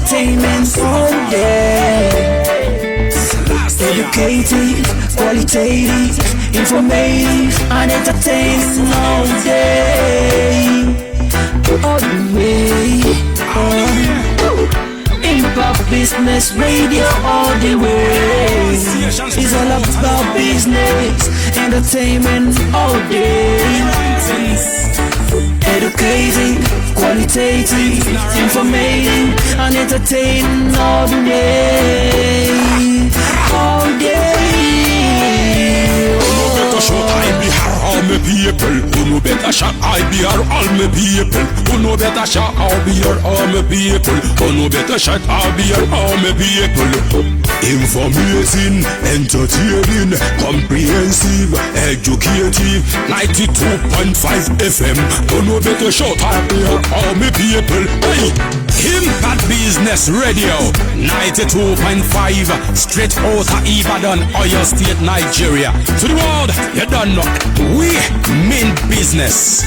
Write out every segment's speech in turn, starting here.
entertainment all day. Educative, qualitative, informative, and entertaining all day. All the way. Impact Business Radio all the way. It's all about business, entertainment all day. Educating, qualitative, informating, and entertaining all the day. All day. All my people, who know better shot I be all my people, who know better shot I'll be all my people, who know better shot I'll be all my people. Informating, entertaining, comprehensive, educative, 92.5 FM, who know better shot I'll be all my people. Hey, Impact Business Radio, 92.5, straight out of Ibadan, Oyo State, Nigeria. To the world, you don't know. We mean business.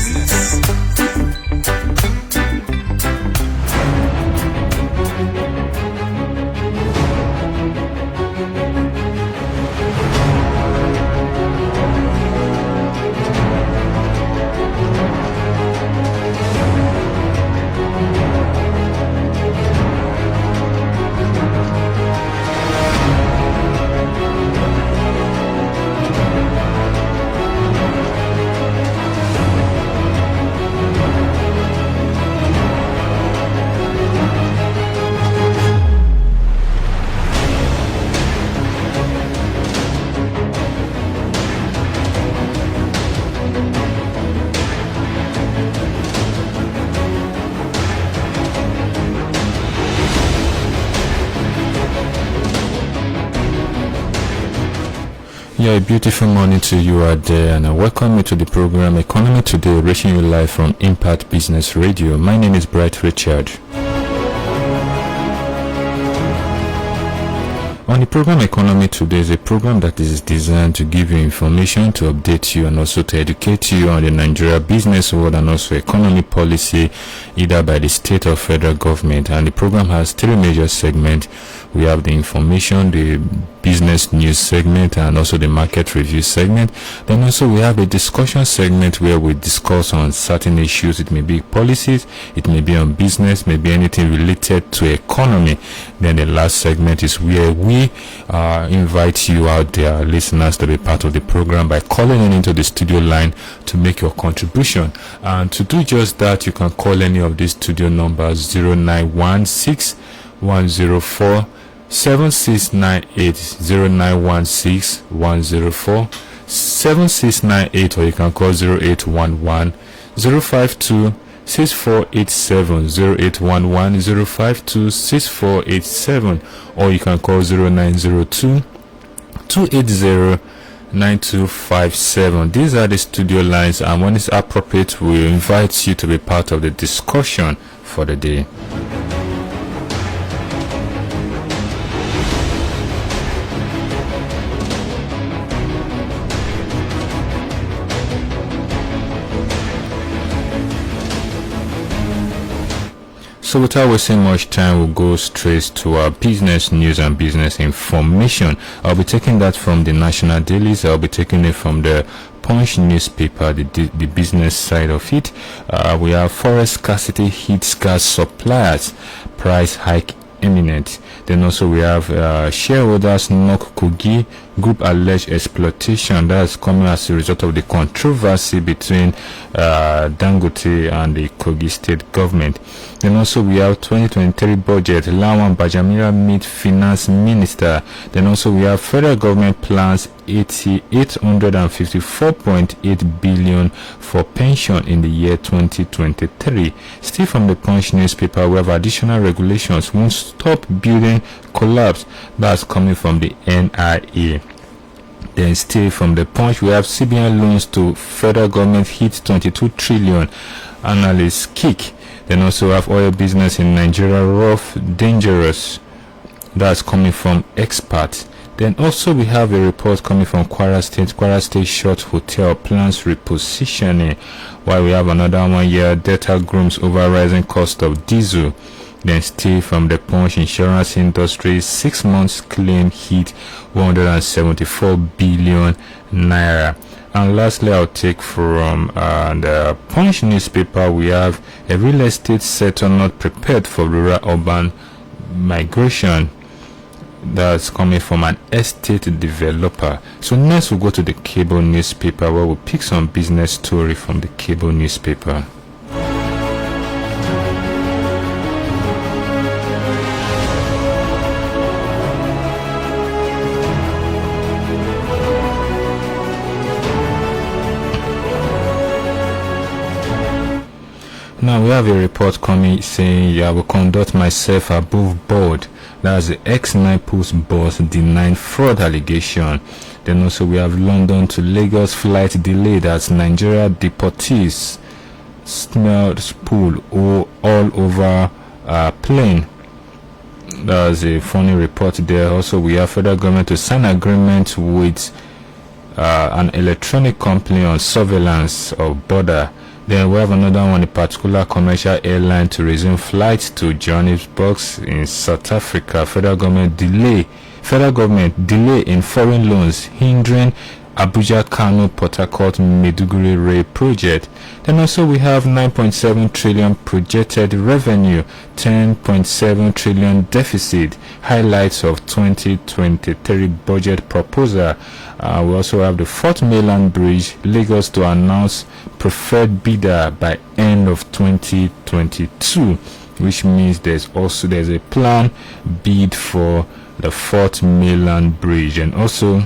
Yeah, a beautiful morning to you out there, and I welcome you to the program Economy Today, reaching you live from Impact Business Radio. My name is Bright Richard. On the program Economy Today is a program that is designed to give you information, to update you, and also to educate you on the Nigeria business world and also economy policy, either by the state or federal government. And the program has three major segments. We have the information, the business news segment, and also the market review segment. Then also we have a discussion segment where we discuss on certain issues. It may be policies, it may be on business, maybe anything related to economy. Then the last segment is where we invite you out there, listeners, to be part of the program by calling in into the studio line to make your contribution. And to do just that, you can call any of these studio numbers: 0916 104 7698, 0916 104 7698, or you can call 0811 052 6487, 0811 052 6487, or you can call 0902 280 9257. These are the studio lines, and when it's appropriate, we invite you to be part of the discussion for the day. So without wasting much time, we'll go straight to our business news and business information. I'll be taking that from the national dailies. I'll be taking it from the Punch newspaper, the business side of it. We have forest scarcity hits gas suppliers, price hike imminent. Then also we have shareholders knock Kogi group alleged exploitation. That's coming as a result of the controversy between Dangote and the Kogi state government. Then also we have 2023 budget. Lawan Bajamira meet finance minister. Then also we have federal government plans 854.8 billion for pension in the year 2023. Still from the Punch newspaper, we have additional regulations won't stop building collapse. That's coming from the NIA. Then still from the Punch, we have CBN loans to federal government hit 22 trillion. Analysts kick. Then also have oil business in Nigeria rough, dangerous. That's coming from experts. Then also we have a report coming from Kwara State short hotel plans repositioning. While we have another one here, data grooms over rising cost of diesel. Then still from the Punch, insurance industry, 6 months claim hit 174 billion naira. And lastly, I'll take from the Punch newspaper, we have a real estate sector not prepared for rural-urban migration. That's coming from an estate developer. So next we'll go to the Cable newspaper, where we'll pick some business story from the Cable newspaper. Now we have a report coming saying, I will conduct myself above board. That's the ex-NIPOS boss denying fraud allegation. Then also we have London to Lagos flight delayed as Nigeria deportees smelled spool all over plane. That's a funny report there. Also we have federal government to sign agreement with an electronic company on surveillance of border. Then we have another one, a particular commercial airline to resume flights to Johannesburg in South Africa. Federal government delay in foreign loans hindering Abuja, Kano, Port Harcourt, Maiduguri rail project. Then also we have 9.7 trillion projected revenue, 10.7 trillion deficit, highlights of 2023 budget proposal. We also have the 4th mainland bridge, Lagos to announce preferred bidder by end of 2022, which means there's a plan bid for the 4th mainland bridge. And also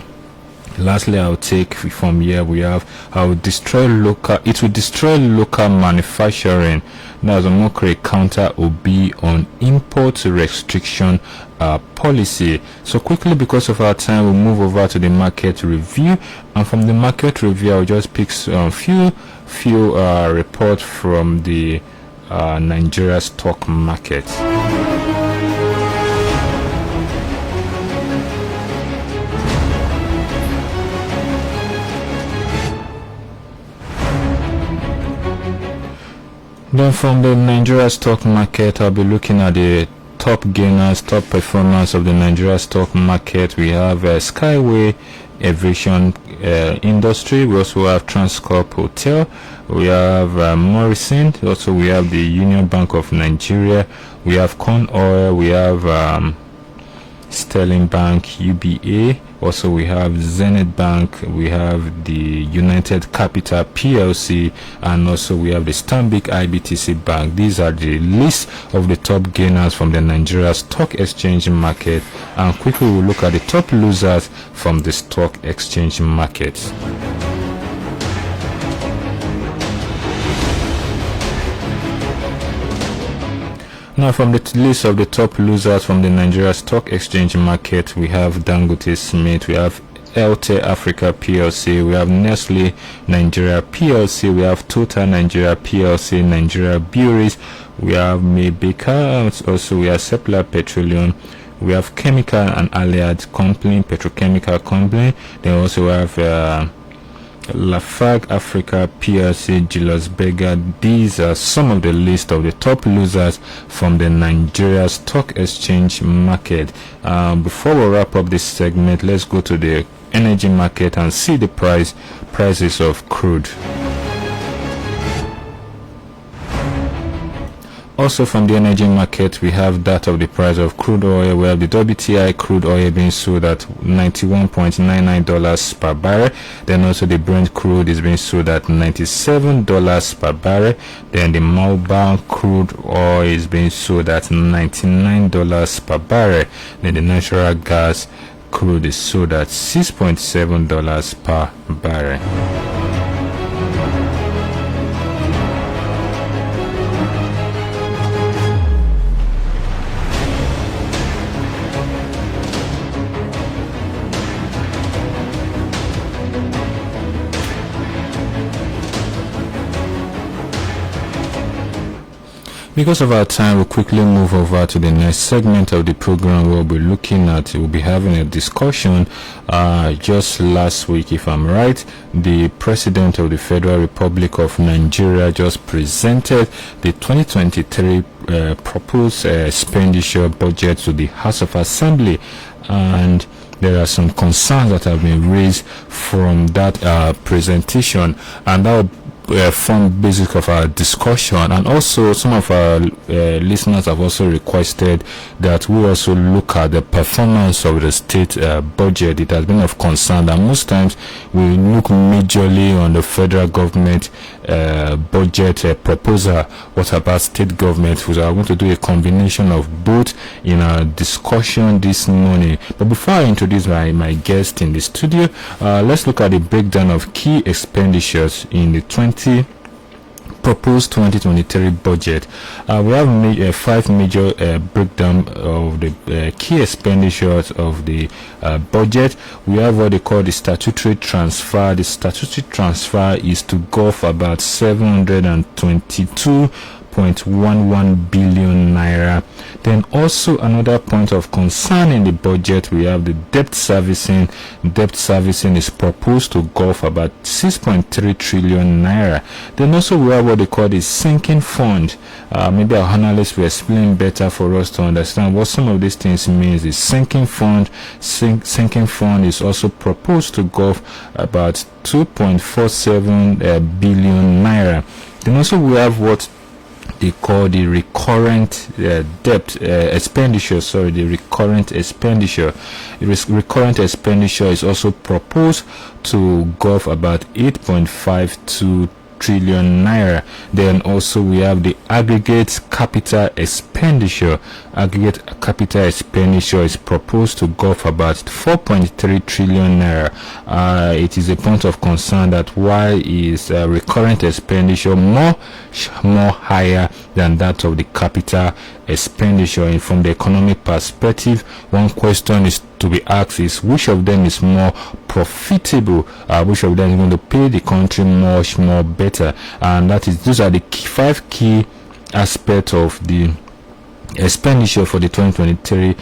lastly, I'll take from here, we have it will destroy local manufacturing. Now the Mokre counter will be on import restriction policy. So quickly, because of our time, we'll move over to the market review, and from the market review I'll just pick a few reports from the Nigeria stock market. Then from the Nigeria stock market, I'll be looking at the top gainers, top performance of the Nigeria stock market. We have Skyway Aviation Industry. We also have Transcorp Hotel. We have Morrison. Also, we have the Union Bank of Nigeria. We have Corn Oil. We have Sterling Bank, UBA. Also, we have Zenith Bank, we have the United Capital PLC, and also we have the Stanbic IBTC Bank. These are the list of the top gainers from the Nigeria Stock Exchange market. And quickly we'll look at the top losers from the Stock Exchange market. Now, from the list of the top losers from the Nigeria Stock Exchange market, we have Dangote Smith, we have Elte Africa PLC, we have Nestle Nigeria PLC, we have Total Nigeria PLC, Nigeria Breweries, we have Maybeka, also we have Seplar Petroleum, we have Chemical and Allied Company, Petrochemical Company. Then also have Lafarge Africa PLC, Julius Berger. These are some of the list of the top losers from the Nigeria Stock Exchange market. Before we wrap up this segment, let's go to the energy market and see the prices of crude. Also from the energy market, we have that of the price of crude oil. We have the WTI crude oil being sold at $91.99 per barrel. Then also the Brent crude is being sold at $97 per barrel. Then the Malba crude oil is being sold at $99 per barrel. Then the natural gas crude is sold at $6.7 per barrel. Because of our time, we'll quickly move over to the next segment of the program. We'll be looking at, we'll be having a discussion. Just last week, if I'm right, the President of the Federal Republic of Nigeria just presented the 2023 proposed expenditure budget to the House of Assembly, and there are some concerns that have been raised from that presentation, and that will form basic of our discussion. And also some of our listeners have also requested that we also look at the performance of the state budget. It has been of concern that most times we look majorly on the federal government budget proposal. What about state government? We are going to do a combination of both in our discussion this morning. But before I introduce my guest in the studio, let's look at the breakdown of key expenditures in the proposed 2023 budget. We have five major breakdown of the key expenditures of the budget. We have what they call the statutory transfer. The statutory transfer is to go for about 722.11 billion naira. Then also another point of concern in the budget, we have the debt servicing. Debt servicing is proposed to go for about 6.3 trillion naira. Then also we have what they call the sinking fund. Maybe our analysts will explain better for us to understand what some of these things means. The sinking fund, sinking fund is also proposed to go about 2.47 billion naira. Then also we have what they call the recurrent debt expenditure. The recurrent expenditure. Recurrent expenditure is also proposed to go for about 8.52 trillion naira. Then also we have the aggregate capital expenditure. Aggregate capital expenditure is proposed to go for about 4.3 trillion naira. It is a point of concern that why is recurrent expenditure more higher than that of the capital expenditure. And from the economic perspective, one question is to be asked is which of them is more profitable, which of them is going to pay the country much more better. And that is, those are the five key aspects of the expenditure for the 2023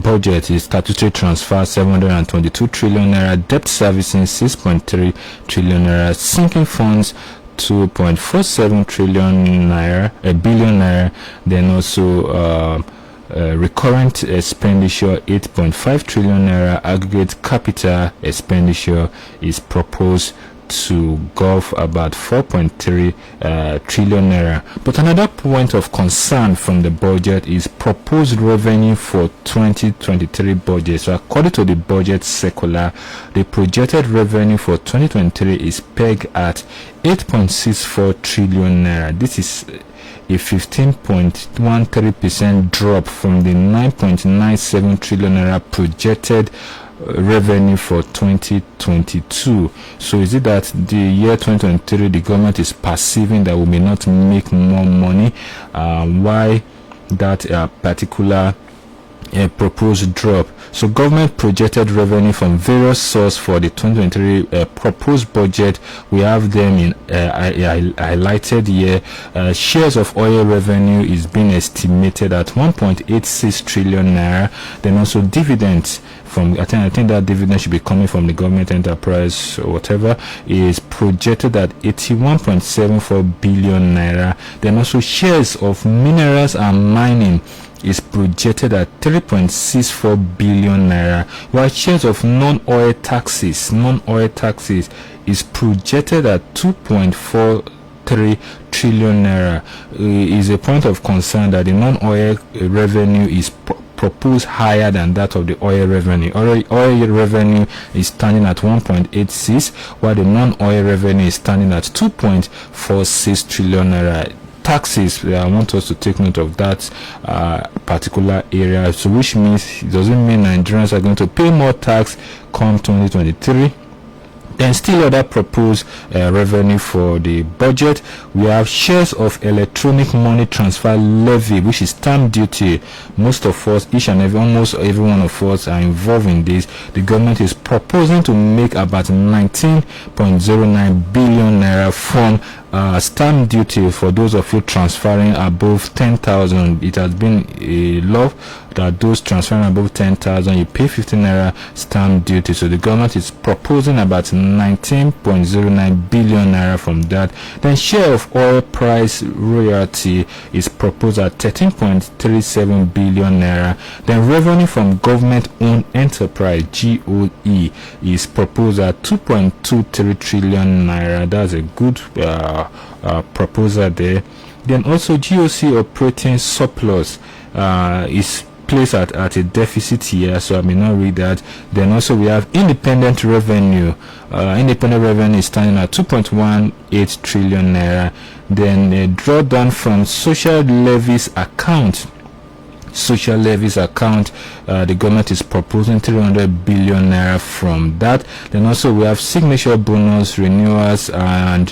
budget. Is statutory transfer 722 trillion naira, debt servicing 6.3 trillion naira, sinking funds 2.47 trillion naira, billion naira. Then also recurrent expenditure 8.5 trillion naira. Aggregate capital expenditure is proposed to go for about 4.3 trillion naira. But another point of concern from the budget is proposed revenue for 2023 budget. So according to the budget circular, the projected revenue for 2023 is pegged at 8.64 trillion naira. This is a 15.13% drop from the 9.97 trillion naira projected revenue for 2022. So is it that the year 2023 the government is perceiving that we may not make more money? Why that particular proposed drop? So government projected revenue from various sources for the 2023 proposed budget, we have them in highlighted here. Shares of oil revenue is being estimated at 1.86 trillion naira. Then also dividends from, I think that dividend should be coming from the government enterprise or whatever, is projected at 81.74 billion naira. Then also shares of minerals and mining is projected at 3.64 billion naira, while shares of non-oil taxes is projected at 2.43 trillion naira. Is a point of concern that the non-oil revenue is proposed higher than that of the oil revenue. Oil revenue is standing at 1.86, while the non-oil revenue is standing at 2.46 trillion naira. Taxes, I want us to take note of that particular area. So which means, it doesn't mean Nigerians are going to pay more tax come 2023. Then still other proposed revenue for the budget. We have shares of electronic money transfer levy, which is stamp duty. Most of us, almost every one of us are involved in this. The government is proposing to make about 19.09 billion naira from stamp duty for those of you transferring above 10,000. It has been a law that those transferring above 10,000, you pay 15 naira stamp duty. So the government is proposing about 19.09 billion naira from that. Then share of oil price royalty is proposed at 13.37 billion naira. Then revenue from government-owned enterprise (GOE) is proposed at 2.23 trillion naira. That's a good proposal there. Then also GOC operating surplus is placed at a deficit here, so I may not read that. Then also we have independent revenue. Independent revenue is standing at 2.18 trillion naira. Then a drawdown from social levies account. The government is proposing 300 billion naira from that. Then also we have signature bonus renewals and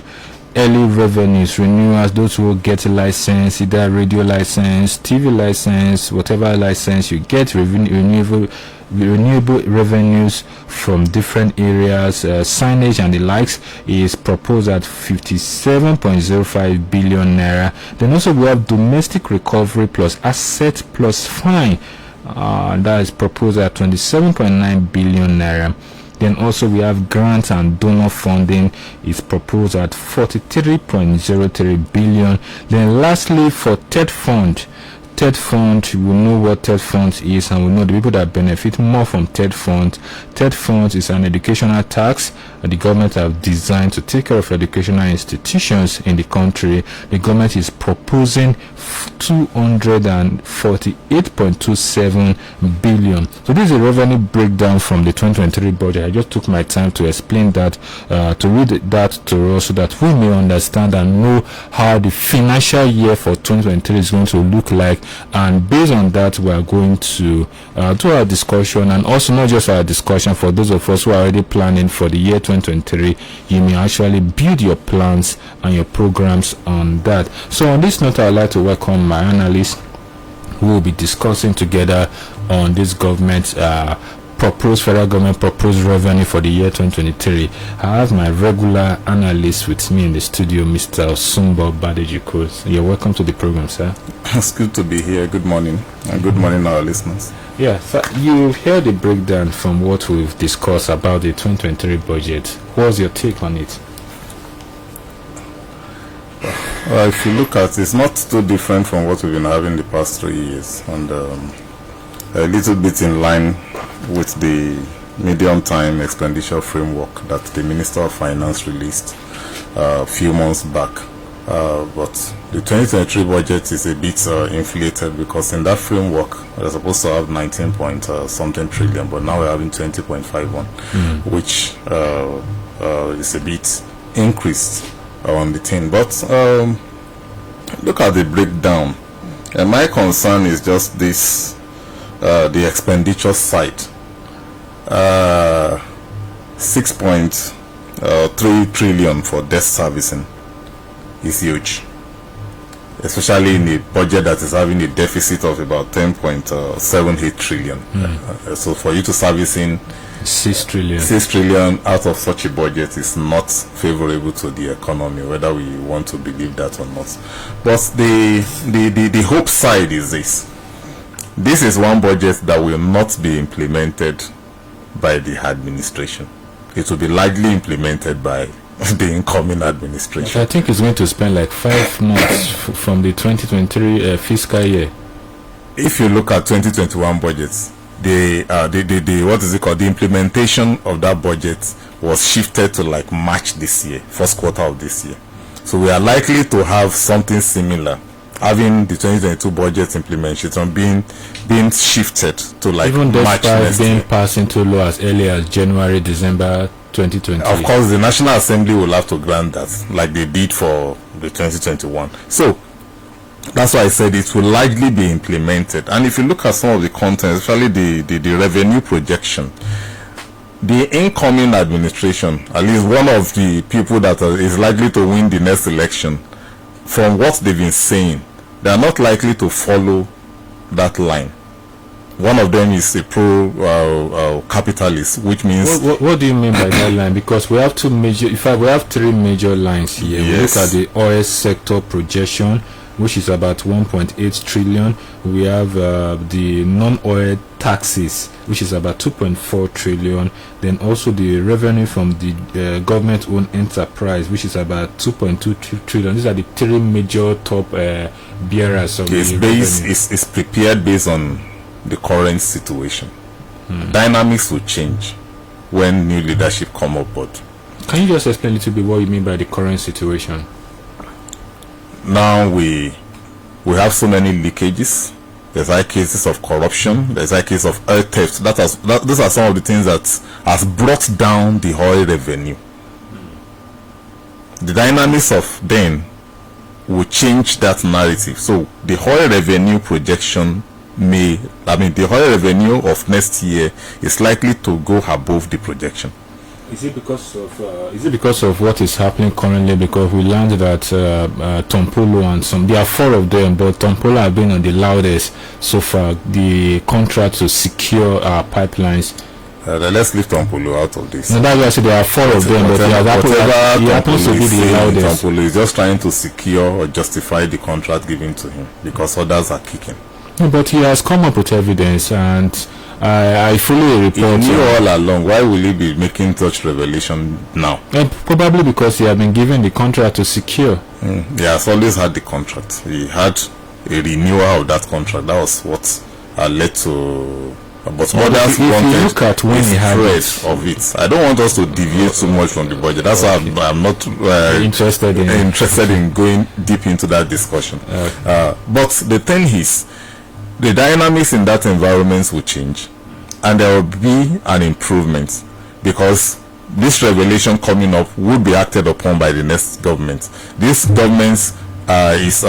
early revenues renewals. Those who get a license, either radio license, TV license, whatever license you get, renewable revenues from different areas, signage and the likes, is proposed at 57.05 billion naira. Then also we have domestic recovery plus asset plus fine, that is proposed at 27.9 billion naira. Then also we have grants and donor funding is proposed at 43.03 billion. Then lastly, for TED Fund, we know what TED Fund is, and we know the people that benefit more from TED Fund. TED Fund is an educational tax that the government have designed to take care of educational institutions in the country. The government is proposing 248.27 billion. So this is a revenue breakdown from the 2023 budget. I just took my time to explain that, to read that to us, so that we may understand and know how the financial year for 2023 is going to look like. And based on that, we are going to do our discussion, and also not just our discussion. For those of us who are already planning for the year 2023, you may actually build your plans and your programs on that. So on this note, I would like to welcome my analysts who will be discussing together on this federal government proposed revenue for the year 2023. I have my regular analyst with me in the studio, Mr. Osumbo Badejiko. You're welcome to the program, sir. It's good to be here. Good morning, and good morning, our listeners. Yeah, so you've heard the breakdown from what we've discussed about the 2023 budget. What's your take on it? If you look at it, it's not too different from what we've been having the past 3 years, and a little bit in line with the medium-time expenditure framework that the Minister of Finance released a few months back. But the 2023 budget is a bit inflated, because in that framework we're supposed to have 19-something trillion, but now we're having 20.51, which is a bit increased on the thing. But look at the breakdown, and my concern is just this: the expenditure side. 6.3 trillion for debt servicing is huge, especially in a budget that is having a deficit of about 10.78 trillion. So for you to service in 6 trillion out of such a budget is not favorable to the economy, whether we want to believe that or not. But the hope side is this is one budget that will not be implemented by the administration. It will be largely implemented by the incoming administration. I think it's going to spend like 5 months from the 2023 fiscal year. If you look at 2021 budgets, the implementation of that budget was shifted to like March this year, first quarter of this year. So we are likely to have something similar, having the 2022 budget implementation being shifted to like even March next being year. passed into law as early as January, December 2020. Of course, the National Assembly will have to grant that, like they did for the 2021. So that's why I said it will largely be implemented. And if you look at some of the content, especially the revenue projection, the incoming administration, at least one of the people that is likely to win the next election, from what they've been saying, they are not likely to follow that line. One of them is a pro-capitalist, which means... What do you mean by that line? Because we have we have three major lines here. Yes. We look at the oil sector projection, which is about 1.8 trillion. We have the non-oil taxes, which is about 2.4 trillion. Then also the revenue from the government-owned enterprise, which is about 2.2 trillion. These are the three major top bearers of the revenue. It's prepared based on the current situation. Dynamics will change when new leadership come up board. Can you just explain a little bit what you mean by the current situation? Now we have so many leakages. There's high cases of corruption. There's high cases of oil theft. Those are some of the things that has brought down the oil revenue. The dynamics of then will change that narrative. So the oil revenue projection the oil revenue of next year is likely to go above the projection. Is it because of what is happening currently? Because we learned that Tompolo and there are four of them, but Tompolo have been on the loudest so far. The contract to secure our pipelines. Let's leave Tompolo out of this. No, that's why I said there are four of them, but he happens to be the loudest. Tompolo is just trying to secure or justify the contract given to him because others are kicking. No, but he has come up with evidence, and I fully report. He knew all along. Why will he be making such revelation now? Probably because he had been given the contract to secure. He has always had the contract. He had a renewal of that contract. That was what led to. But others wanted look at when he had of it. I don't want us to deviate too much from the budget. That's why I'm not interested in going deep into that discussion. But the thing is, the dynamics in that environment will change, and there will be an improvement because this revelation coming up will be acted upon by the next government. This government is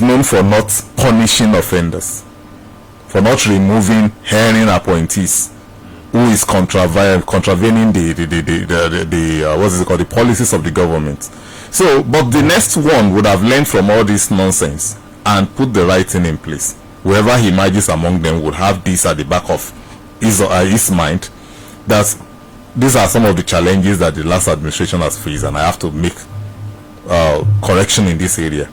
known for not punishing offenders, for not removing hearing appointees who is contravening the policies of the government. So, but the next one would have learned from all this nonsense and put the right thing in place. Whoever he emerges among them would have this at the back of his mind, that these are some of the challenges that the last administration has faced, and I have to make correction in this area.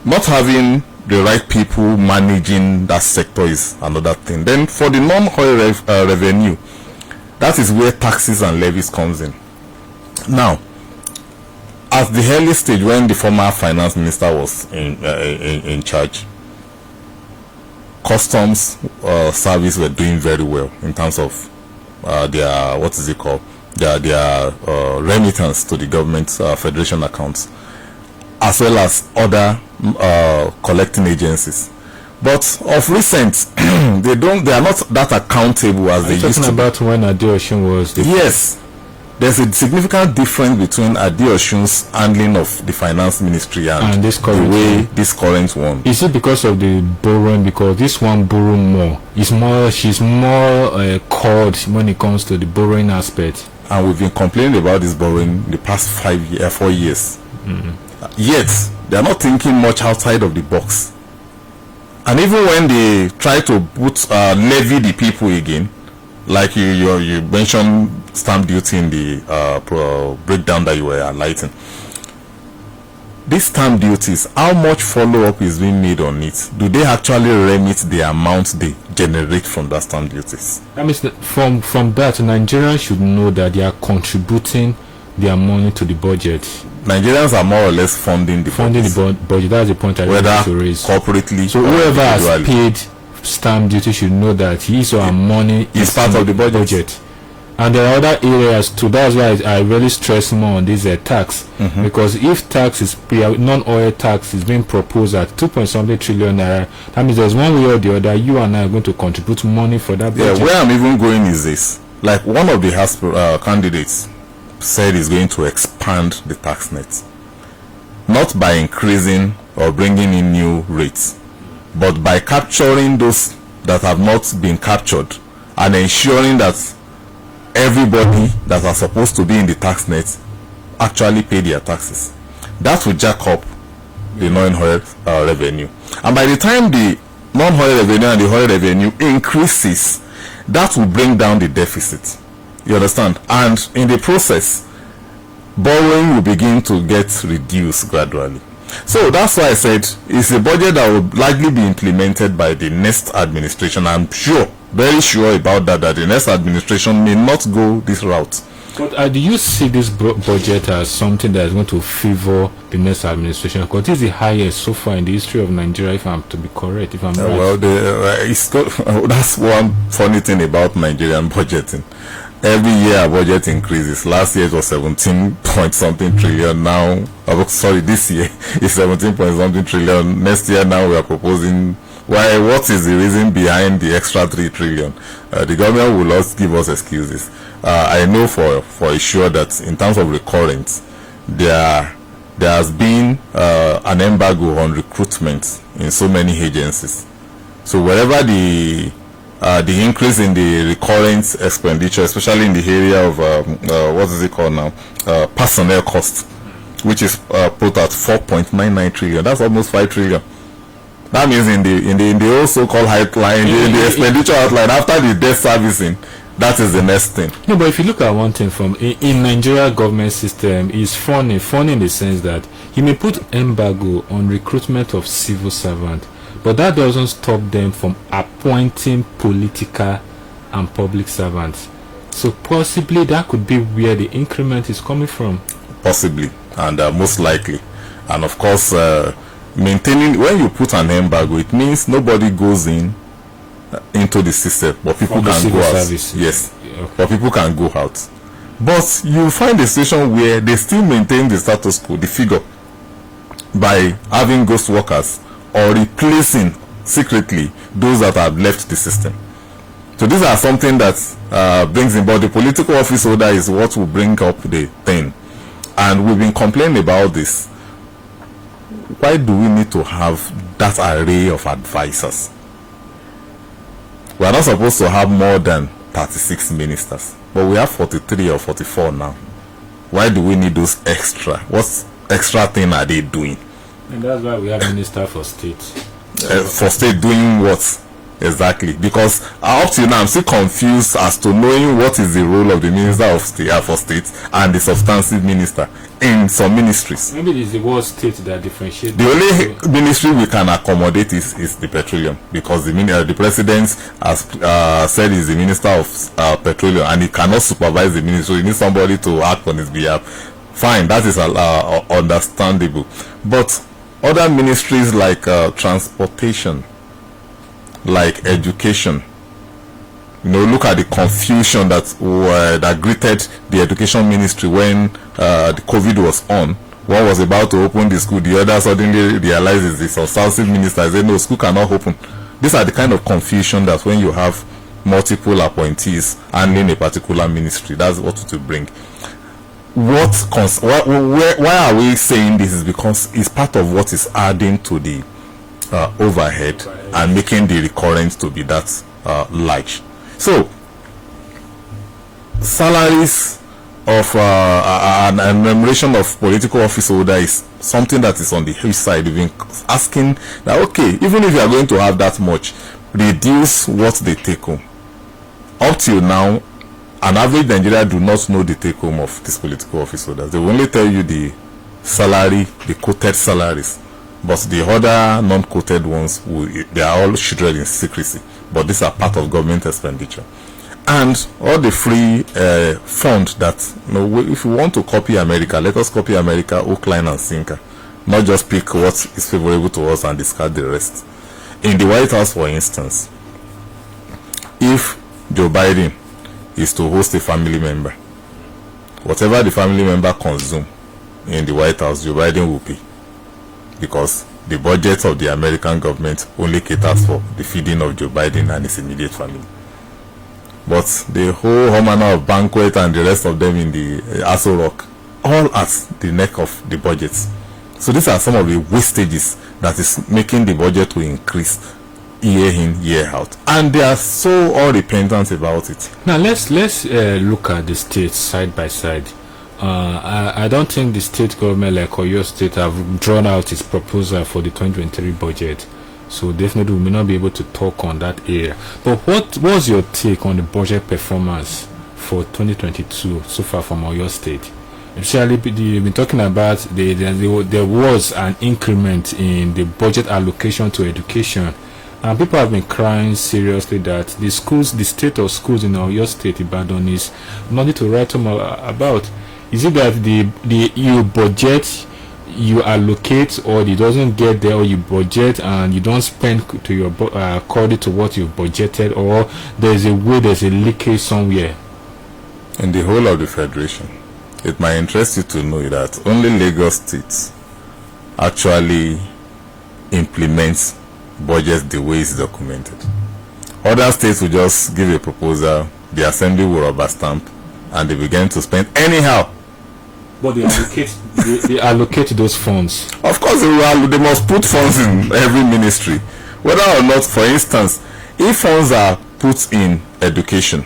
Not having the right people managing that sector is another thing. Then for the non-oil revenue, that is where taxes and levies comes in. Now, at the early stage when the former finance minister was in charge, customs service were doing very well in terms of their remittance to the government federation accounts, as well as other collecting agencies. But of recent, they are not that accountable as they used to. Talking about when Adeosun was the yes. There's a significant difference between Adeosun's handling of the finance ministry and the way this current one. Is it because of the borrowing? Because this one borrow more. She's more called when it comes to the borrowing aspect. And we've been complaining about this borrowing the past 4 years. Yet they are not thinking much outside of the box. And even when they try to levy the people again, like you mentioned stamp duty in the breakdown that you were highlighting. These stamp duties, how much follow-up is being made on it? Do they actually remit the amount they generate from that stamp duties? That means that from that, Nigerians should know that they are contributing their money to the budget. Nigerians are more or less funding the budget. That's the point I want to raise. Corporately, so whoever has paid stamp duty should know that his or her money is part of the budget. And there are other areas too. That's why I really stress more on this tax, because if tax is non-oil tax is being proposed at 2.something trillion naira, that means there's one way or the other you and I are going to contribute money for that budget. Yeah, where I'm even going is this: like one of the candidates said is going to expand the tax net, not by increasing or bringing in new rates, but by capturing those that have not been captured and ensuring that everybody that are supposed to be in the tax net actually pay their taxes. That will jack up the non-oil revenue. And by the time the non-oil revenue and the oil revenue increases, that will bring down the deficit. You understand? And in the process, borrowing will begin to get reduced gradually. So that's why I said it's a budget that will likely be implemented by the next administration. I'm sure, very sure about that the next administration may not go this route. But do you see this budget as something that is going to favor the next administration? Because this is the highest so far in the history of Nigeria, if I'm to be correct, if I'm right. Well, that's one funny thing about Nigerian budgeting. Every year our budget increases. Last year it was 17 point something trillion. Now, this year is 17 point something trillion. Next year now we are proposing. Why? What is the reason behind the extra 3 trillion? The government will not give us excuses. I know for sure that in terms of recurrence, there has been an embargo on recruitment in so many agencies. So wherever the increase in the recurrent expenditure, especially in the area of what is it called now, personnel cost, which is put at 4.99 trillion. That's almost 5 trillion. That means in the old so-called outline, in the expenditure outline after the debt servicing, that is the next thing. No, but if you look at one thing from in Nigeria government system, is funny in the sense that he may put embargo on recruitment of civil servants, but that doesn't stop them from appointing political and public servants. So possibly that could be where the increment is coming from. Possibly, and most likely. And of course, maintaining, when you put an embargo, it means nobody goes into the system, but people can go out. Service. Yes, Okay. but people can go out. But you find a situation where they still maintain the status quo, the figure, by having ghost workers or replacing secretly those that have left the system. So these are something that brings in, but the political office holder is what will bring up the thing. And we've been complaining about this. Why do we need to have that array of advisors? We are not supposed to have more than 36 ministers, but we have 43 or 44 now. Why do we need those extra? What extra thing are they doing? And that's why we have Minister for State. For state doing what? Exactly, because up to now I'm still confused as to knowing what is the role of the Minister of State for State and the substantive minister in some ministries. Maybe it is the word state that differentiates. The only ministry we can accommodate is the petroleum, because the president has said he's the Minister of Petroleum and he cannot supervise the ministry. He needs somebody to act on his behalf. Fine, that is understandable. But other ministries like transportation, like education, look at the confusion that greeted the education ministry when the COVID was on. One was about to open the school, the other suddenly realizes the substantive minister said no, school cannot open. These are the kind of confusion that when you have multiple appointees handling a particular ministry, that's what it will bring. Why are we saying this? Is because it's part of what is adding to the overhead and making the recurrence to be that large. So salaries of an enumeration of political office holder is something that is on the huge side. We've been asking that, okay, even if you are going to have that much, reduce what they take home. Up till now, an average Nigerian do not know the take home of these political office holders. They will only tell you the salary, the quoted salaries, but the other non-quoted ones, they are all shielded in secrecy. But these are part of government expenditure. And all the free fund that, if you want to copy America, let us copy America, hook, line, and sinker. Not just pick what is favorable to us and discard the rest. In the White House, for instance, if Joe Biden is to host a family member, whatever the family member consume in the White House, Joe Biden will pay. Because the budget of the American government only caters for the feeding of Joe Biden and his immediate family. But the whole manner of banquet and the rest of them in the Aso Rock, all at the neck of the budgets. So these are some of the wastages that is making the budget to increase year in, year out. And they are so all repentant about it. Now let's look at the states side by side. I don't think the state government like Oyo State have drawn out its proposal for the 2023 budget. So definitely we may not be able to talk on that area. But what was your take on the budget performance for 2022 so far from Oyo State? Especially you've been talking about there was an increment in the budget allocation to education, and people have been crying seriously that the state of schools in Oyo State, Ibadan, is nothing to write home about. Is it that you budget, you allocate, or it doesn't get there, or you budget and you don't spend to your according to what you've budgeted, or there's a leakage somewhere? In the whole of the federation, it might interest you to know that only Lagos State actually implements budgets the way it's documented. Other states will just give a proposal, the assembly will rubber stamp, and they begin to spend anyhow. But they allocate those funds. Of course, they must put funds in every ministry, whether or not. For instance, if funds are put in education,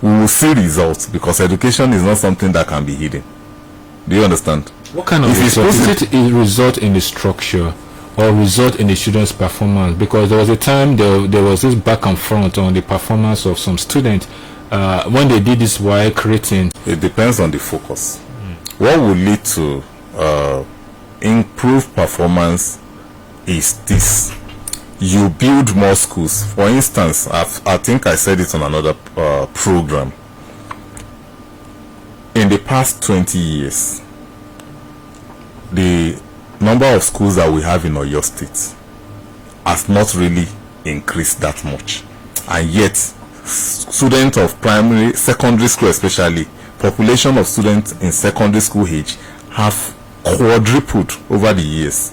we will see results, because education is not something that can be hidden. Do you understand? What kind of result? Is it a result in the structure or result in the students' performance? Because there was a time there was this back and front on the performance of some students when they did this WAEC rating. It depends on the focus. What will lead to improved performance is this: you build more schools. For instance, I think I said it on another program. In the past 20 years, the number of schools that we have in Oyo State has not really increased that much, and yet students of primary, secondary school especially, population of students in secondary school age have quadrupled over the years.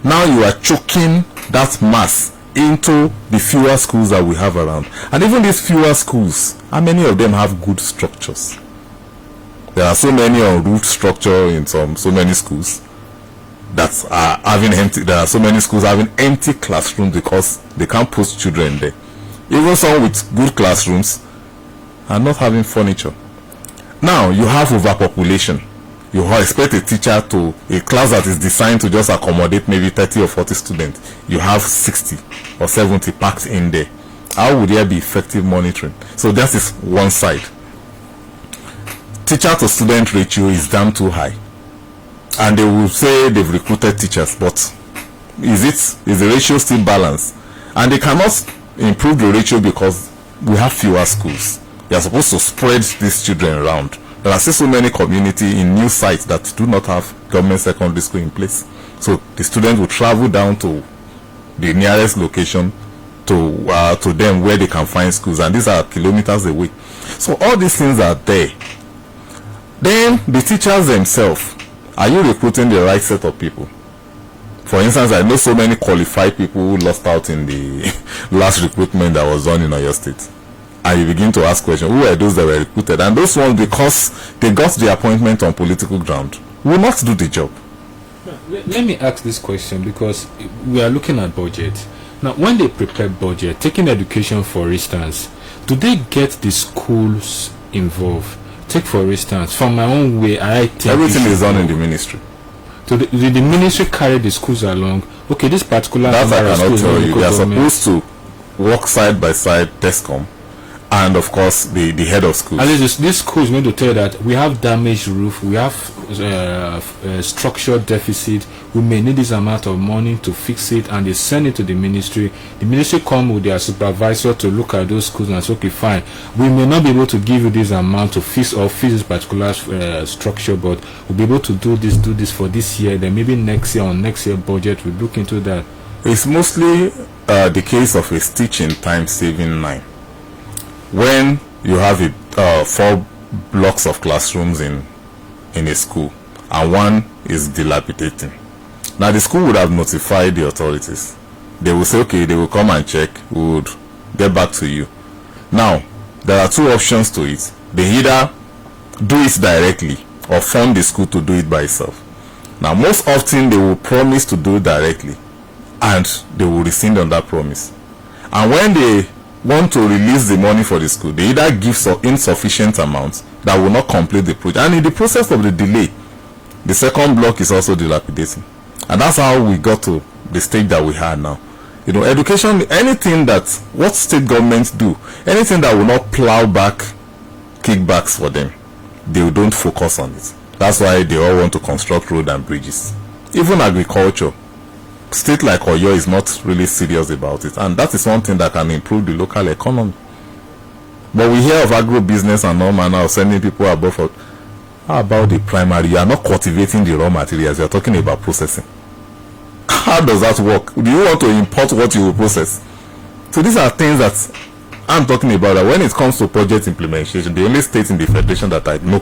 Now you are choking that mass into the fewer schools that we have around. And even these fewer schools, how many of them have good structures? There are so many unroofed structure in so many schools that are having empty. There are so many schools having empty classrooms because they can't put children there. Even some with good classrooms are not having furniture. Now you have overpopulation. You expect a teacher to a class that is designed to just accommodate maybe 30 or 40 students. You have 60 or 70 packed in there. How would there be effective monitoring? So that is one side. Teacher to student ratio is damn too high, and they will say they've recruited teachers, but is the ratio still balanced? And they cannot improve the ratio because we have fewer schools. They are supposed to spread these children around. There are still so many communities in new sites that do not have government secondary school in place. So the students will travel down to the nearest location to them where they can find schools, and these are kilometers away. So all these things are there. Then the teachers themselves, are you recruiting the right set of people? For instance, I know so many qualified people who lost out in the last recruitment that was done in Oyo State. And you begin to ask questions, who are those that were recruited? And those ones, because they got the appointment on political ground, will not do the job. Let me ask this question, because we are looking at budget. Now, when they prepare budget, taking education for instance, do they get the schools involved? Take for instance, from my own way, I think everything is done in the ministry. So the ministry carry the schools along. Okay, this particular that I cannot tell you. They are supposed to work side by side, TESCOM, and of course the head of schools. And this school is going to tell you that we have damaged roof, we have structural deficit, we may need this amount of money to fix it, and they send it to the ministry. The ministry come with their supervisor to look at those schools and say, okay, fine, we may not be able to give you this amount to fix this particular structure, but we'll be able to do this for this year. Then maybe next year, on next year budget, we'll look into that. It's mostly the case of a stitch in time saving 9. When you have 4 blocks of classrooms in a school and one is dilapidating, now the school would have notified the authorities. They will say, okay, they will come and check, we would get back to you. Now there are 2 options to it. They either do it directly or fund the school to do it by itself. Now most often they will promise to do it directly and they will rescind on that promise, and when they want to release the money for the school, they either give insufficient amounts that will not complete the project, and in the process of the delay, the second block is also dilapidating. And that's how we got to the stage that we had now. You know, education, anything that, what state governments do, anything that will not plow back kickbacks for them, they don't focus on it. That's why they all want to construct road and bridges. Even agriculture, state like Oyo is not really serious about it, and that is one thing that can improve the local economy. But we hear of agro-business and all manner of sending people above. How about the primary? You are not cultivating the raw materials, you are talking about processing. How does that work? Do you want to import what you will process? So these are things that I'm talking about, that when it comes to project implementation, the only state in the federation that I know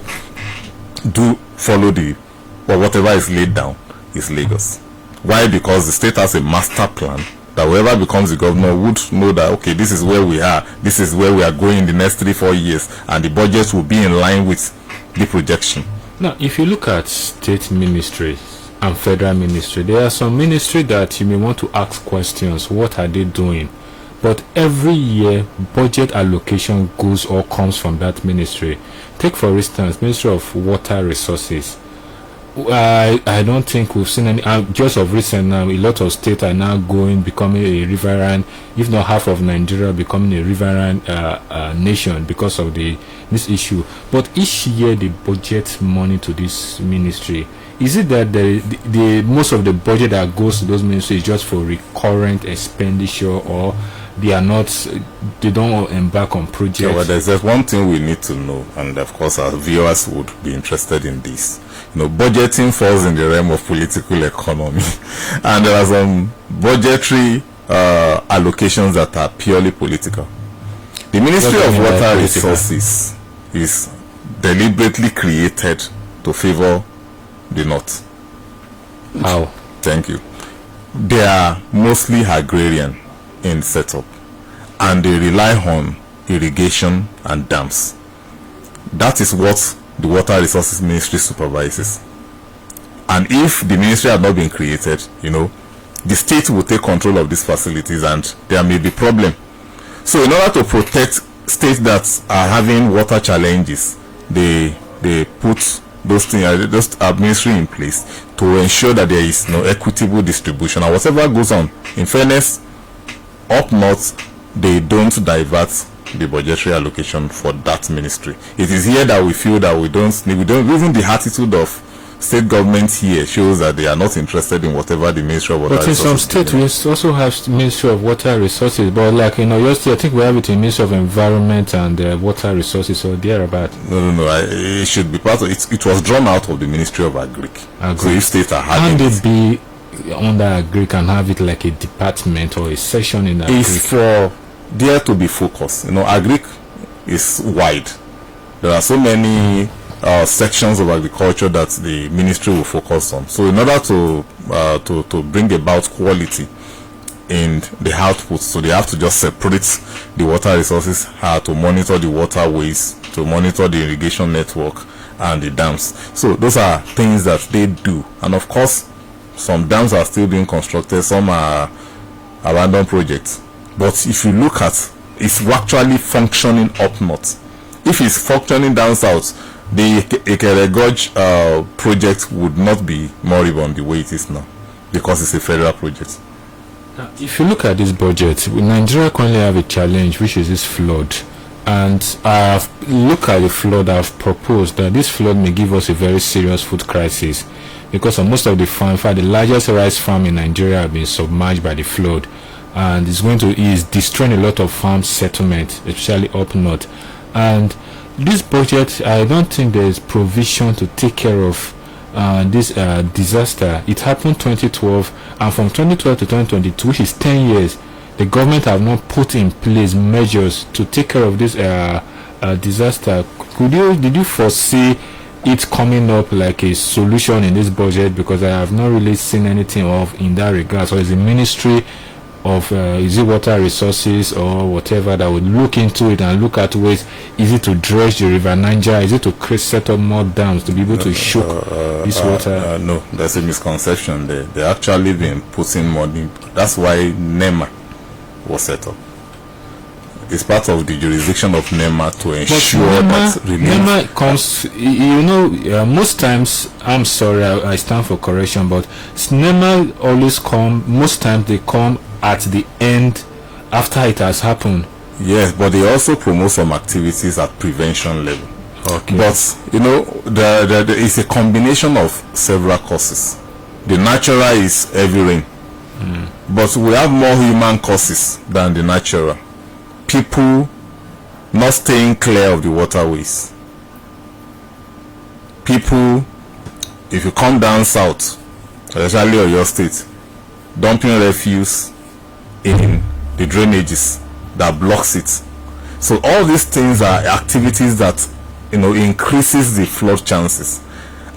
do follow the, or whatever is laid down, is Lagos. Why? Because the state has a master plan that whoever becomes the governor would know that, okay, this is where we are, this is where we are going in the next 3-4 years, and the budgets will be in line with the projection. Now, if you look at state ministries and federal ministry, there are some ministry that you may want to ask questions. What are they doing? But every year, budget allocation goes or comes from that ministry. Take, for instance, Ministry of Water Resources. I don't think we've seen any, just of recent now, a lot of states are now becoming a riverine, if not half of Nigeria becoming a riverine nation because of this issue. But each year they budget money to this ministry. Is it that the most of the budget that goes to those ministries is just for recurrent expenditure, or they don't embark on projects? Yeah, well, there's just one thing we need to know, and of course our viewers would be interested in this. You know, budgeting falls in the realm of political economy, and there are some budgetary allocations that are purely political. The Ministry of Water Resources is deliberately created to favor the North. How? Thank you. They are mostly agrarian in setup, and they rely on irrigation and dams. That is what the Water Resources Ministry supervises. And if the ministry had not been created, you know, the state will take control of these facilities and there may be problem. So in order to protect states that are having water challenges, they put those things, those ministry in place to ensure that there is no equitable distribution, and whatever goes on, in fairness, up north they don't divert the budgetary allocation for that ministry. It is here that we feel that we don't even the attitude of state government here shows that they are not interested in whatever the Ministry of Water Resources. But in some states we also have Ministry of Water Resources, but like in Oyo State, I think we have it in Ministry of Environment and Water Resources, or thereabout. No. It should be part of it. It was drawn out of the Ministry of Agric. So if states are having can it be under Agric and have it like a department or a section in Agric? It's for there to be focused. You know, Agric is wide. There are so many sections of agriculture that the ministry will focus on. So in order to bring about quality in the output, so they have to just separate the water resources, to monitor the waterways, to monitor the irrigation network and the dams. So those are things that they do. And of course, some dams are still being constructed, some are abandoned projects. But if you look at, it's actually functioning up north. If it's functioning down south, the Ekere Gorge project would not be moribund the way it is now, because it's a federal project. Now, if you look at this budget, Nigeria currently have a challenge, which is this flood. And I've looked at the flood. I've proposed that this flood may give us a very serious food crisis, because on most of the farm, in fact, the largest rice farm in Nigeria have been submerged by the flood, and is destroying a lot of farm settlement, especially up north. And this budget, I don't think there is provision to take care of this disaster. It happened 2012, and from 2012 to 2022, which is 10 years, the government have not put in place measures to take care of this disaster. Did you foresee it coming up like a solution in this budget? Because I have not really seen anything of in that regard. So is the ministry of is it water resources or whatever that would look into it and look at ways? Is it to dredge the river Niger? Is it to set up more dams to be able to shook this water? No, there's a misconception there. They actually been putting money. That's why NEMA was set up. it's part of the jurisdiction of NEMA to ensure NEMA, that relief. NEMA comes, most times, I'm sorry, I stand for correction, but NEMA always most times they come at the end after it has happened. Yes, but they also promote some activities at prevention level. Okay. But there is a combination of several causes. The natural is heavy rain, but we have more human causes than the natural. People not staying clear of the waterways. People, if you come down south, especially Oyo State, dumping refuse in the drainages that blocks it. So all these things are activities that increases the flood chances.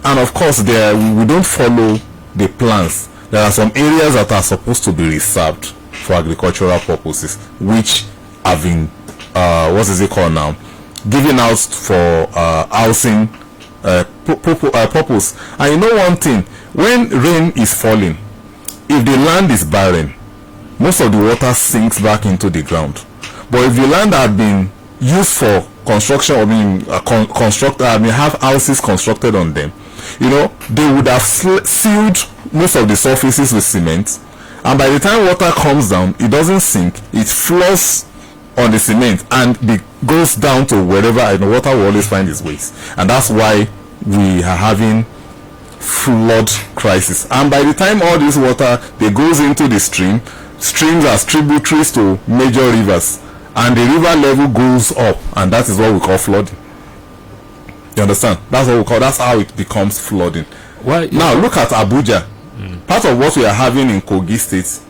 And of course, we don't follow the plans. There are some areas that are supposed to be reserved for agricultural purposes, which have been given out for housing purpose. And one thing, when rain is falling, if the land is barren, most of the water sinks back into the ground. But if the land had been used for construction, have houses constructed on them, they would have sealed most of the surfaces with cement, and by the time water comes down, it doesn't sink, it flows on the cement and goes down to wherever, water will always find its ways. And that's why we are having flood crisis. And by the time all this water goes into the streams are tributaries to major rivers, and the river level goes up, and that is what we call flooding. You understand? That's how it becomes flooding. Now look at Abuja. Part of what we are having in Kogi State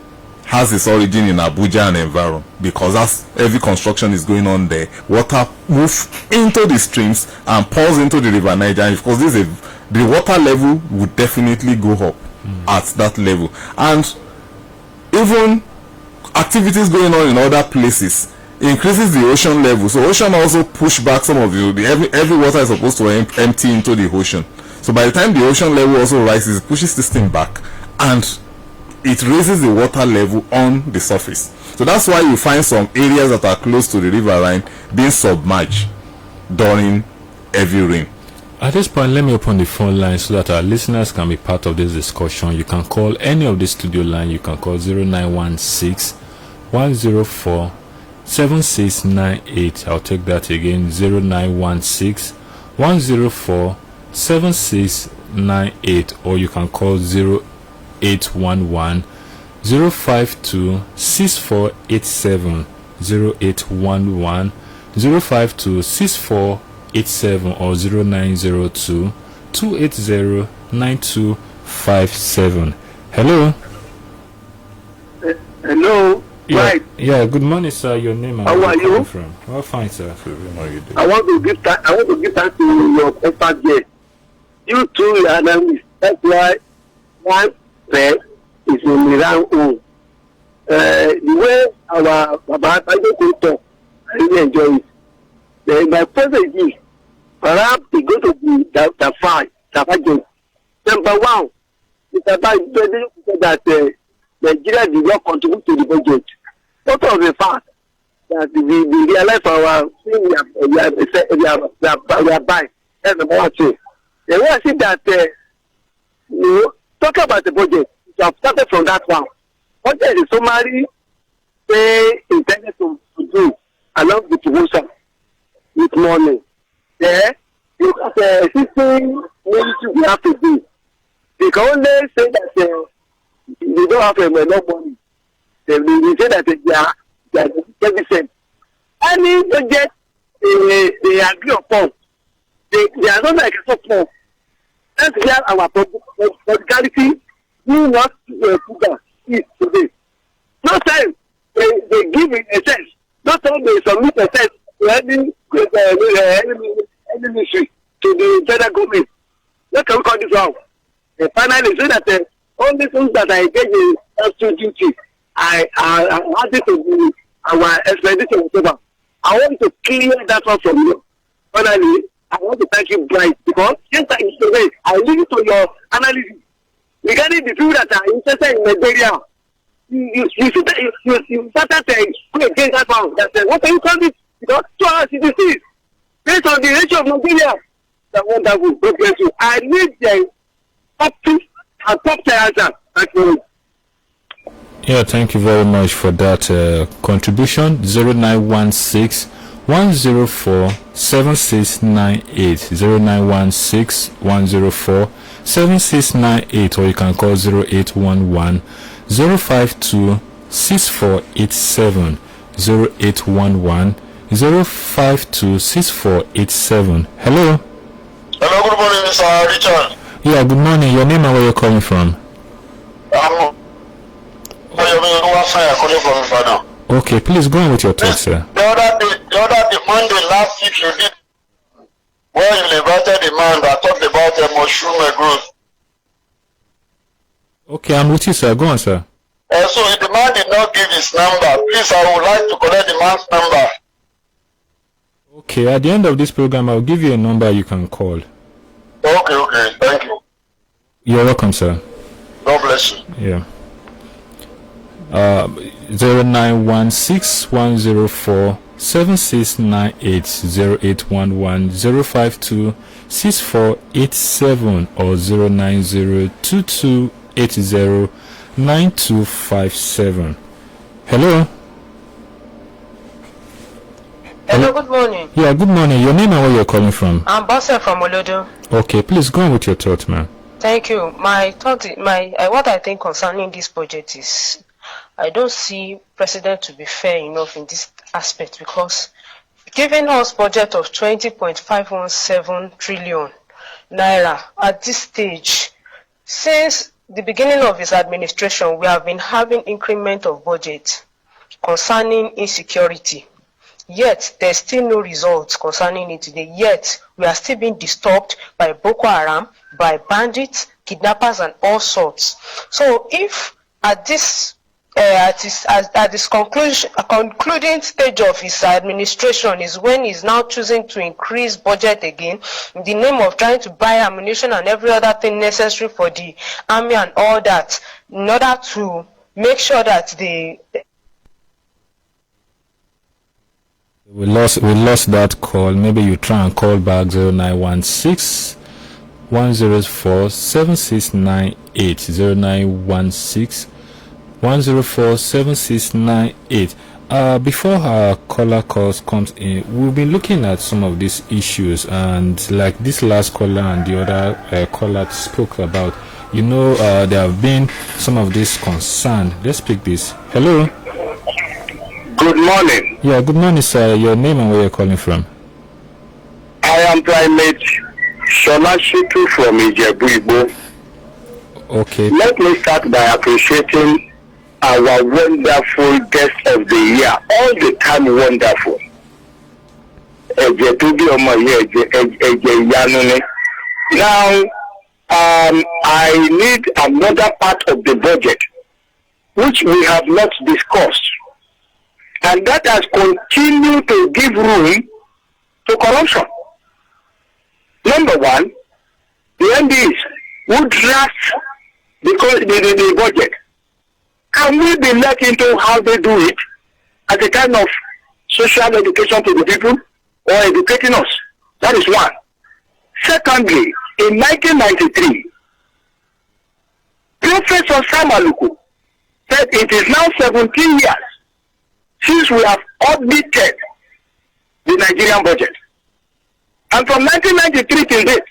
has its origin in Abuja and environment, because that's heavy construction is going on there. Water moves into the streams and pours into the river Niger, and of course the water level would definitely go up at that level. And even activities going on in other places increases the ocean level. So ocean also push back some of the heavy water is supposed to empty into the ocean. So by the time the ocean level also rises, it pushes this thing back, and it raises the water level on the surface. So that's why you find some areas that are close to the riverine being submerged during heavy rain. At this point, let me open the phone line so that our listeners can be part of this discussion. You can call any of the studio line. You can call 0916 104 7698. I'll take that again, 0916 104 7698, or you can call 0811 052 6487, 0811 052 6487, or 0902 280 9257. Hello. Hello. Right. Yeah. Good morning, sir. Your name and how are you? From? Well, fine, sir. I want to give thanks to your expert here. You two are analysts. That's why one thread is in the round home. The way our Baba Bajo talk, I really enjoy it. My present is perhaps it's going to be the five. Number one, Mr. Bajo said that Nigeria did not contribute to the budget. What of the fact that we realize our thing we are buying? That's number one thing. The way I see that, talk about the budget, we have started from that one. What is the summary they intended to do along with devotion, with money? There, look at the existing ministry we have to do. They can only say that they don't have enough money. They say that they are 10%. Any budget they agree upon, they are not like a support. That's where our practicality do not put that is today. No time they give in a sense. No time they submit a sense to any ministry to the federal government. What can we call this out? Finally, say that all the things that I engage in extra duty, I want it to be our expedition, whatever. I want to clear that one from you. Finally, I want to thank you, Bright, because since I listen to your analysis regarding the people that are interested in Nigeria. you started going against that one. That said, what can you call this? Because 2 hours is the seas. Based on the ratio of Nigeria, that wonderful. God bless you. I need the top 2 and top 10 answer. Thank you. Yeah, thank you very much for that contribution. 0916 104 7698 0916 104 7698, or you can call 0811 052 6487 0811 052 6487. Hello. Hello, good morning, Mr. Richard. Yeah, good morning. Your name and where you're calling from? Calling from Ibadan. Okay, please go on with your thoughts, sir. The other day, Monday last week, you did where you invited the man that talked about the mushroom growth. Okay, I'm with you, sir. Go on, sir. So if the man did not give his number, please, I would like to collect the man's number. Okay, at the end of this program, I'll give you a number you can call. Okay, thank you. You're welcome, sir. God bless you. Yeah. 0916 104 7698 0811 052 6487 or 090 2280 9257. Hello. Hello, good morning. Yeah, good morning. Your name and where you're calling from? I'm Bossa from Olodo. Okay, please go on with your thoughts, man. Thank you. What I think concerning this budget is I don't see president to be fair enough in this aspect, because giving us budget of 20.517 trillion naira at this stage, since the beginning of his administration, we have been having increment of budget concerning insecurity. Yet there's still no results concerning it today. Yet we are still being disturbed by Boko Haram, by bandits, kidnappers, and all sorts. So if at this concluding stage of his administration is when he's now choosing to increase budget again in the name of trying to buy ammunition and every other thing necessary for the army and all that, in order to make sure that we lost that call. Maybe you try and call back 0916 104 7698 0916 104 7698. Before our caller calls comes in, we've been looking at some of these issues, and like this last caller and the other caller spoke about, there have been some of this concern. Let's pick this. Hello. Good morning. Yeah, good morning, sir. Your name and where you're calling from? I am Primate Shola Shitu from Ijebu-Igbo. Okay. Let me start by appreciating our wonderful guest of the year, all the time wonderful. Now, I need another part of the budget which we have not discussed, and that has continued to give room to corruption. Number one, the MDs who draft the budget. Can we be let into how they do it as a kind of social education to the people, or educating us? That is one. Secondly, in 1993, Professor Samaluku said it is now 17 years since we have audited the Nigerian budget. And from 1993 till date,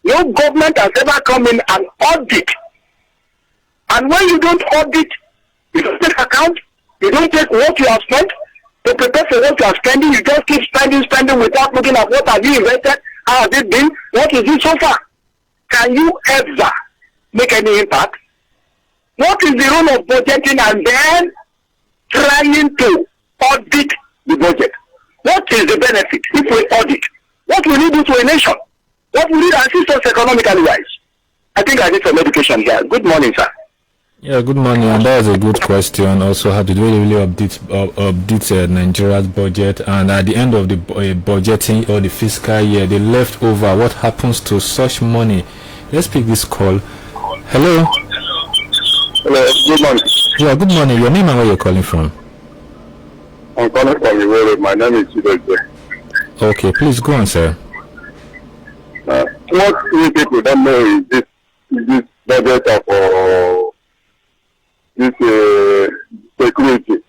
no government has ever come in and audit. And when you don't audit, you don't take account, you don't take what you have spent to prepare for what you are spending, you just keep spending without looking at what have you invested, how has it been, what is it so far? Can you ever make any impact? What is the role of budgeting and then trying to audit the budget? What is the benefit if we audit? What will it do to a nation? What will it assist us economically wise? I think I need some education here. Good morning, sir. Yeah, good morning, and that was a good question. Also, how did we really update Nigeria's budget, and at the end of the budgeting or the fiscal year, the leftover, what happens to such money? Let's pick this call. Hello. Hello, good morning. Yeah, good morning. Your name and where you're calling from? I'm calling from Iwere. My name is Chidoje. Okay, please go on, sir. What we people don't know is this budget of this security.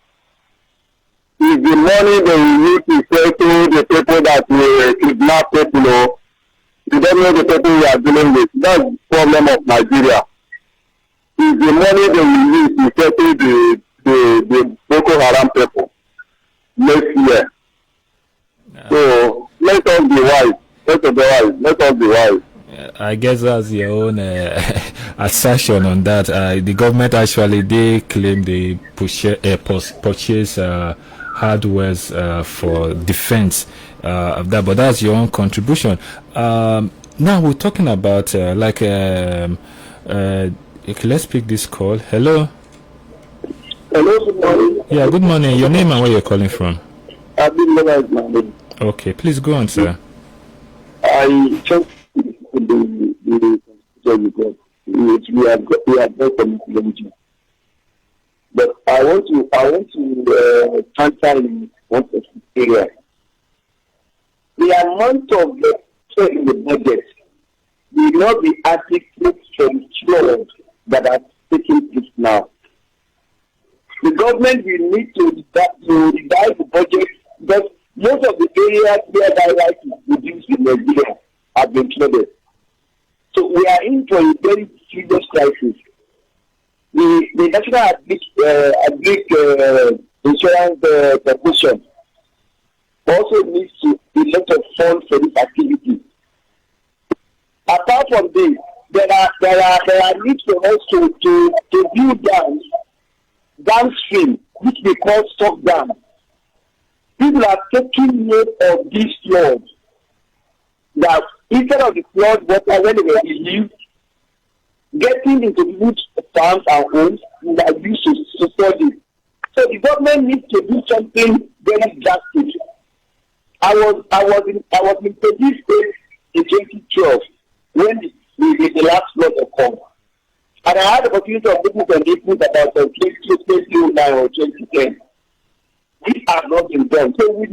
Is the money they will use to settle the people that will kidnap people? You don't know the people we are dealing with. That's the problem of Nigeria. Is the money they will use to settle the Boko Haram people next year? So let us be wise. Let us be wise. I guess that's your own assertion on that. The government actually they claim they purchase hardwares for defense of that, but that's your own contribution. Now we're talking about let's pick this call. Hello. Hello, good morning. Yeah, good morning. Your name and where you're calling from? Abdullah is my name. Okay, please go on, sir. I just the constitution because we have got some technology. But I want to answer in one specific area. The amount of in the budget will not be adequate for the flood that are taking place now. The government will need to revise the budget because most of the areas where that right is reduced in Nigeria have been flooded. So we are in for a very serious crisis. The National Agric Insurance Corporation also needs to a lot of funds for this activity. Apart from this, there are needs for us to build dams downstream, which we call stock dams. People are taking note of these floods. That instead of the flood water when they were released, getting into people's farms and homes, we are used to support it. So the government needs to do something very drastic. I was in Kogi State in 2012 when the last flood occurred. And I had the opportunity of looking for input about 2009 or 2010. These have not been done. So we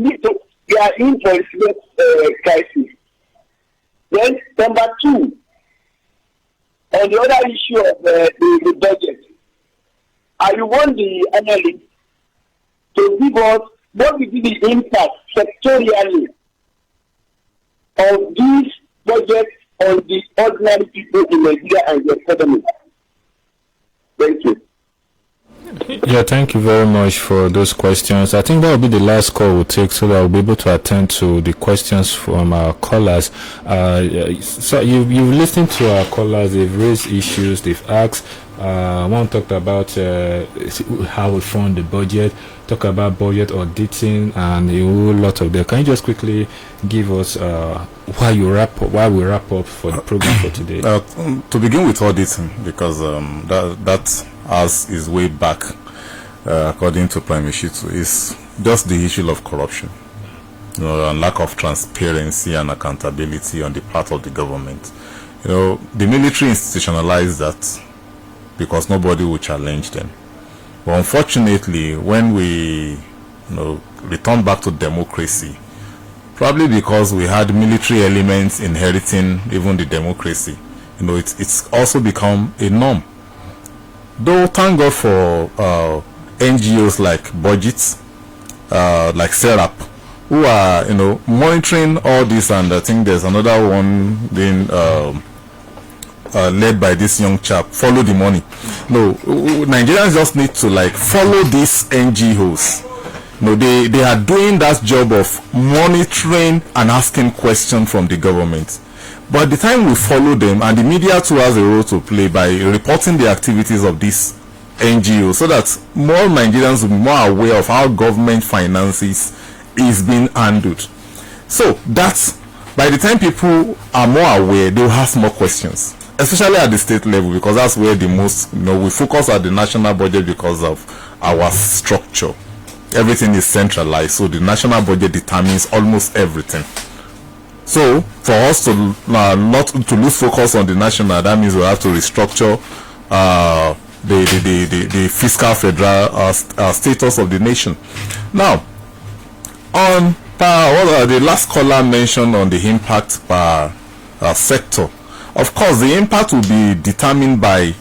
are in for a serious crisis. Then, number two, on the other issue of the budget, I want the analyst to give us what will be the impact sectorially of these budgets on the ordinary people in Nigeria and the economy. Thank you. Yeah, thank you very much for those questions. I think that will be the last call we'll take so that we'll be able to attend to the questions from our callers. So you've listened to our callers, they've raised issues, they've asked. One talked about how we fund the budget, talk about budget auditing, and a whole lot of them. Can you just quickly give us why we wrap up for the program for today? To begin with auditing, because that as is way back, according to Prime Minister, is just the issue of corruption, and lack of transparency and accountability on the part of the government. The military institutionalized that because nobody will challenge them. But unfortunately, when we return back to democracy, probably because we had military elements inheriting even the democracy, it's also become a norm. Though thank God for NGOs like Budgets, like SERAP, who are monitoring all this, and I think there's another one being led by this young chap, Follow the Money. No, Nigerians just need to follow these NGOs. They are doing that job of monitoring and asking questions from the government. But at the time we follow them, and the media too has a role to play by reporting the activities of these NGOs, so that more Nigerians will be more aware of how government finances is being handled. So that's, by the time people are more aware, they will ask more questions, especially at the state level, because that's where the most, we focus at the national budget because of our structure. Everything is centralized, so the national budget determines almost everything. So for us to not to lose focus on the national, that means we have to restructure the fiscal federal status of the nation. Now, on the last caller mentioned on the impact per sector. Of course, the impact will be determined by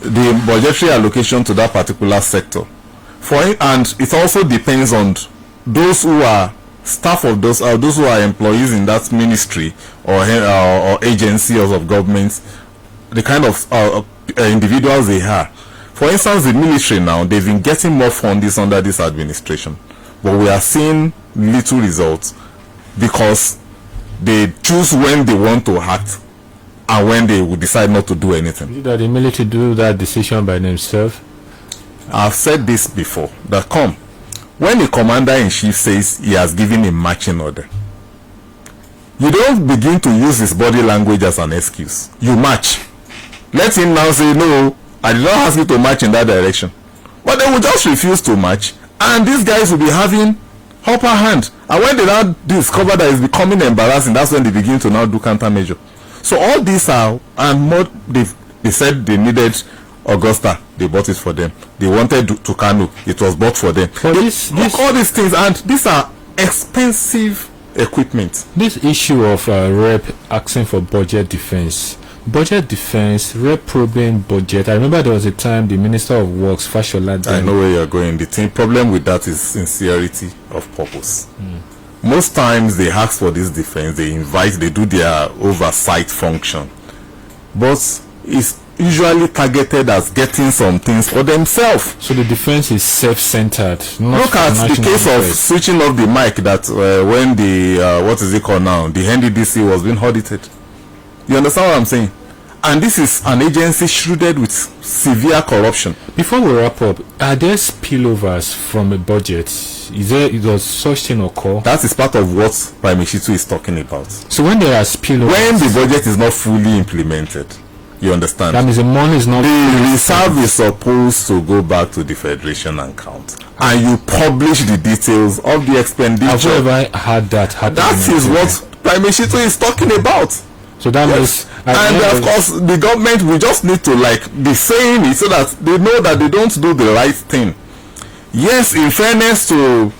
the budgetary allocation to that particular sector. And it also depends on those who are staff of those who are employees in that ministry or agency of government, the kind of individuals they are. For instance, the military now, they've been getting more funding under this administration, but we are seeing little results because they choose when they want to act and when they will decide not to do anything. Is it that the military do that decision by themselves? I've said this before, that when the commander-in-chief says he has given a marching order, you don't begin to use his body language as an excuse. You march. Let him now say, no, I did not ask you to march in that direction. But they will just refuse to march, and these guys will be having upper hand. And when they now discover that it's becoming embarrassing, that's when they begin to now do countermeasure. So all these are, and more, they said they needed Augusta, they bought it for them. They wanted Tucano, it was bought for them. All these things, and these are expensive equipment. This issue of rep asking for budget defense, rep problem budget. I remember there was a time the Minister of Works, Fashola, I know where you're going. The problem with that is sincerity of purpose. Most times they ask for this defense, they do their oversight function, but it's usually targeted as getting some things for themselves. So the defense is self-centered. Look at the case of switching off the mic that when the what is it called now, the NDDC was being audited. You understand what I'm saying? And this is an agency shrouded with severe corruption. Before we wrap up, are there spillovers from a budget? Does such thing occur? That is part of what Prime Minister is talking about. So when there are spillovers, when the budget is not fully implemented, you understand? That means the money is not. The reserve is supposed to go back to the federation and count, and you publish the details of the expenditure. Have you ever had that happen? That is what Prime Minister is talking about. So that means, and of course, the government will just need to be saying it so that they know that they don't do the right thing. Yes, in fairness to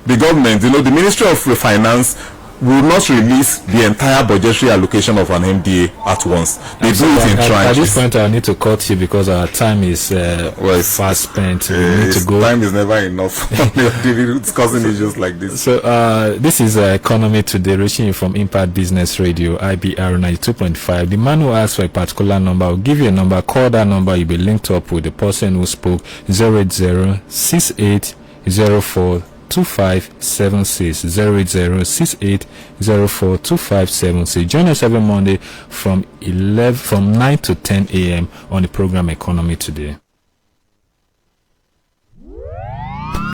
the government, the Ministry of Finance will not release the entire budgetary allocation of an MDA at once. They do it in tranches. At this point, I need to cut you because our time is fast spent. We need to go. Time is never enough discussing issues like this. So this is Economy Today, reaching you from Impact Business Radio, IBR 92.5. The man who asks for a particular number will give you a number. Call that number. You'll be linked up with the person who spoke. 08068042576 08068042576. Join us every Monday from 9 to 10 a.m. on the program Economy Today.